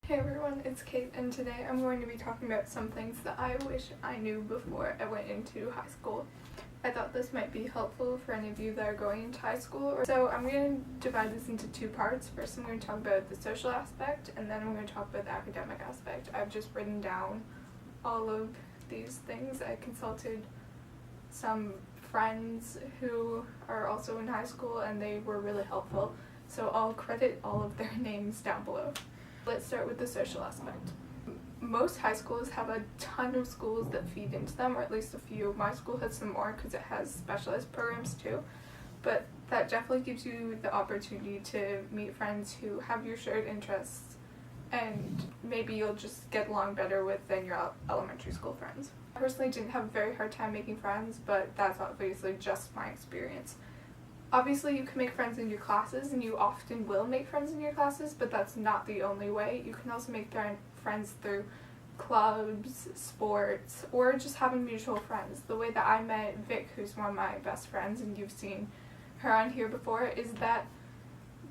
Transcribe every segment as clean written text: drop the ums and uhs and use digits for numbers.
Hey everyone, it's Kate, and today I'm going to be talking about some things that I wish I knew before I went into high school. I thought this might be helpful for any of you that are going into high school. So I'm going to divide this into two parts. First I'm going to talk about the social aspect, and then I'm going to talk about the academic aspect. I've just written down all of these things. I consulted some friends who are also in high school, and they were really helpful. So I'll credit all of their names down below. Let's start with the social aspect. Most high schools have a ton of schools that feed into them, or at least a few. My school has some more because it has specialized programs too. But that definitely gives you the opportunity to meet friends who have your shared interests, and maybe you'll just get along better with than your elementary school friends. I personally didn't have a very hard time making friends, but that's obviously just my experience. Obviously, you can make friends in your classes, and you often will make friends in your classes, but that's not the only way. You can also make friends through clubs, sports, or just having mutual friends. The way that I met Vic, who's one of my best friends, and you've seen her on here before, is that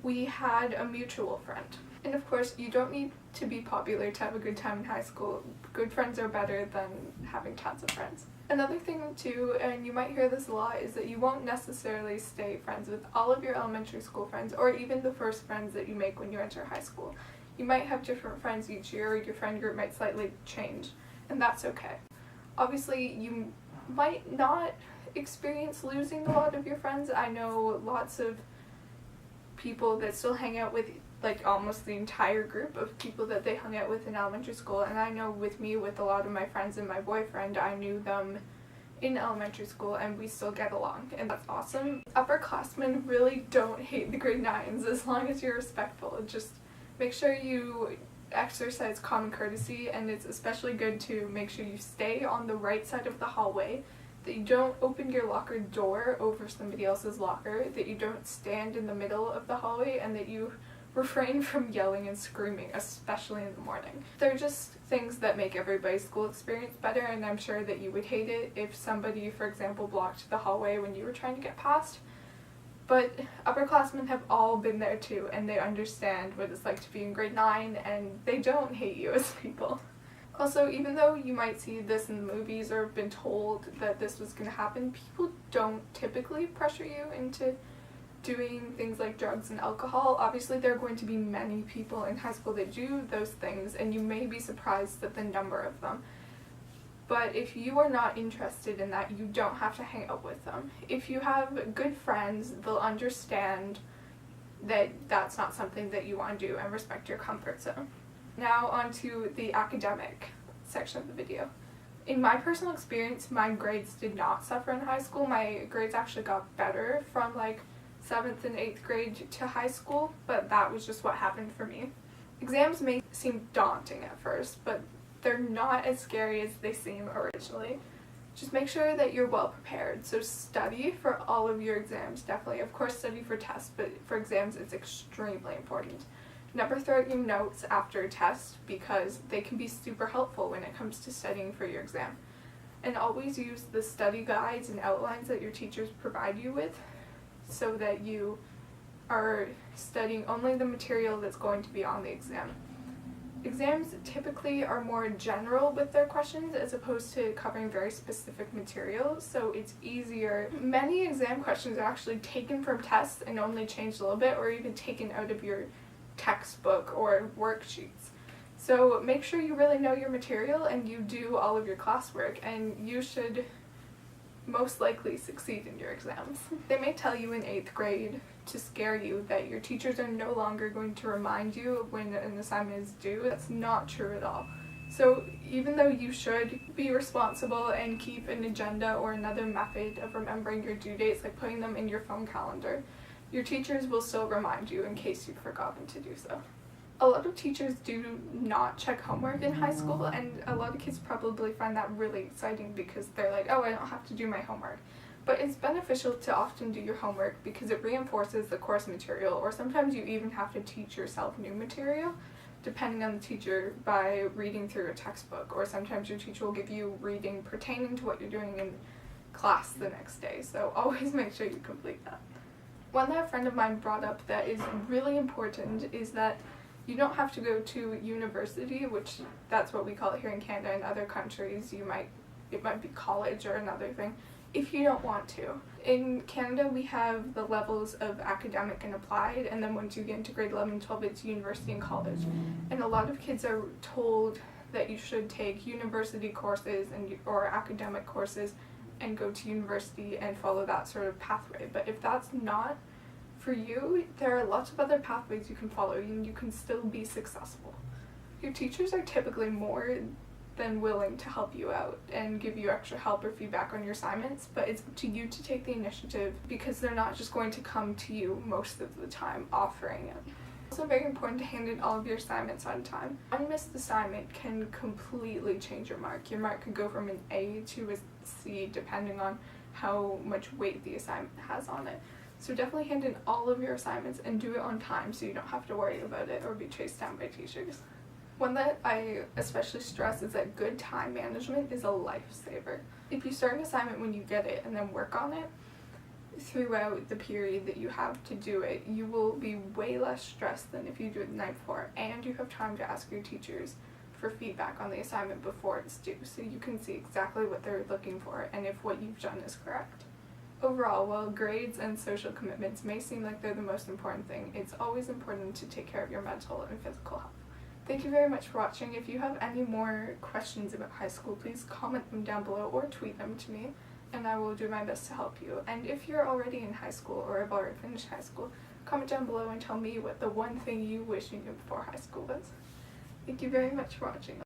we had a mutual friend. And of course, you don't need to be popular to have a good time in high school. Good friends are better than having tons of friends. Another thing too, and you might hear this a lot, is that you won't necessarily stay friends with all of your elementary school friends, or even the first friends that you make when you enter high school. You might have different friends each year, or your friend group might slightly change, and that's okay. Obviously, you might not experience losing a lot of your friends. I know lots of people that still hang out with like almost the entire group of people that they hung out with in elementary school, and I know with a lot of my friends and my boyfriend, I knew them in elementary school and we still get along, and that's awesome. Upperclassmen really don't hate the grade 9s as long as you're respectful. Just make sure you exercise common courtesy, and it's especially good to make sure you stay on the right side of the hallway, that you don't open your locker door over somebody else's locker, that you don't stand in the middle of the hallway, and that you refrain from yelling and screaming, especially in the morning. They're just things that make everybody's school experience better, and I'm sure that you would hate it if somebody, for example, blocked the hallway when you were trying to get past. But upperclassmen have all been there too, and they understand what it's like to be in grade 9, and they don't hate you as people. Also, even though you might see this in the movies or have been told that this was going to happen, people don't typically pressure you into doing things like drugs and alcohol. Obviously, there are going to be many people in high school that do those things, and you may be surprised at the number of them. But if you are not interested in that, you don't have to hang out with them. If you have good friends, they'll understand that that's not something that you want to do and respect your comfort zone. Now on to the academic section of the video. In my personal experience, my grades did not suffer in high school. My grades actually got better from like 7th and 8th grade to high school, but that was just what happened for me. Exams may seem daunting at first, but they're not as scary as they seem originally. Just make sure that you're well prepared. So study for all of your exams, definitely. Of course, study for tests, but for exams it's extremely important. Never throw out your notes after a test, because they can be super helpful when it comes to studying for your exam. And always use the study guides and outlines that your teachers provide you with, so that you are studying only the material that's going to be on the exam. Exams typically are more general with their questions as opposed to covering very specific material, so it's easier. Many exam questions are actually taken from tests and only changed a little bit, or even taken out of your textbook or worksheets. So make sure you really know your material and you do all of your classwork, and you should most likely succeed in your exams. They may tell you in 8th grade to scare you that your teachers are no longer going to remind you when an assignment is due. That's not true at all. So even though you should be responsible and keep an agenda or another method of remembering your due dates, like putting them in your phone calendar, your teachers will still remind you in case you've forgotten to do so. A lot of teachers do not check homework in high school, and a lot of kids probably find that really exciting because they're like, oh, I don't have to do my homework. But it's beneficial to often do your homework because it reinforces the course material, or sometimes you even have to teach yourself new material, depending on the teacher, by reading through a textbook, or sometimes your teacher will give you reading pertaining to what you're doing in class the next day, so always make sure you complete that. One that a friend of mine brought up that is really important is that You don't have to go to university, which that's what we call it here in Canada. In other countries, it might be college or another thing, if you don't want to. In Canada, we have the levels of academic and applied, and then once you get into grade 11 and 12, it's university and college. And a lot of kids are told that you should take university courses or academic courses and go to university and follow that sort of pathway. But if that's not for you, there are lots of other pathways you can follow and you can still be successful. Your teachers are typically more than willing to help you out and give you extra help or feedback on your assignments, but it's up to you to take the initiative because they're not just going to come to you most of the time offering it. It's also very important to hand in all of your assignments on time. One missed assignment can completely change your mark. Your mark could go from an A to a C depending on how much weight the assignment has on it. So definitely hand in all of your assignments and do it on time so you don't have to worry about it or be chased down by teachers. One that I especially stress is that good time management is a lifesaver. If you start an assignment when you get it and then work on it throughout the period that you have to do it, you will be way less stressed than if you do it the night before, and you have time to ask your teachers for feedback on the assignment before it's due so you can see exactly what they're looking for and if what you've done is correct. Overall, while grades and social commitments may seem like they're the most important thing, it's always important to take care of your mental and physical health. Thank you very much for watching. If you have any more questions about high school, please comment them down below or tweet them to me, and I will do my best to help you. And if you're already in high school or have already finished high school, comment down below and tell me what the one thing you wish you knew before high school was. Thank you very much for watching.